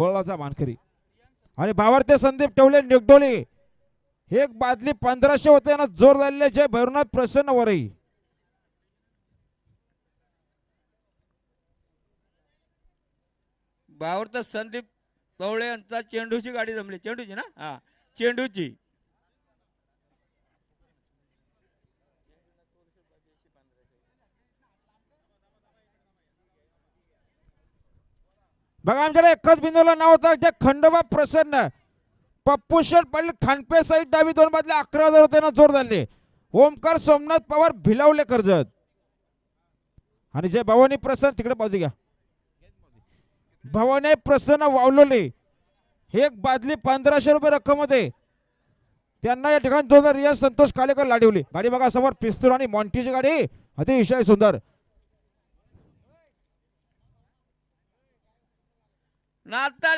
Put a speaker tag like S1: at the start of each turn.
S1: गोळाचा मानकरी आणि भावार्थी संदीप टवले निगडोली एक बादली 1500 होते ना जोर झालेले जय भैरवनाथ प्रसन्न वरई
S2: भावार्थ संदीप कवळे यांचा चेंडूची गाडी जमली चेंडूची ना हा चेंडूची
S1: बघा आमच्याकडे एकच बिंदूला नाव होतं जे खंडोबा प्रसन्न पप्पूशर पडले खानपे साईड डावी दोन बादले 11,000 होते ना जोर झाले ओमकार सोमनाथ पवार भिलावले कर्जत आणि जे भवानी प्रसन्न तिकडे पाहू घ्या भवानी प्रसन्न वावलोले एक बादली 1500 रुपये रक्कम होते त्यांना या ठिकाणी 2000 रियाज संतोष कालेकर लाडवली गाडी बघा समोर पिस्तूल आणि मॉन्टीची गाडी अतिशय सुंदर
S2: नाता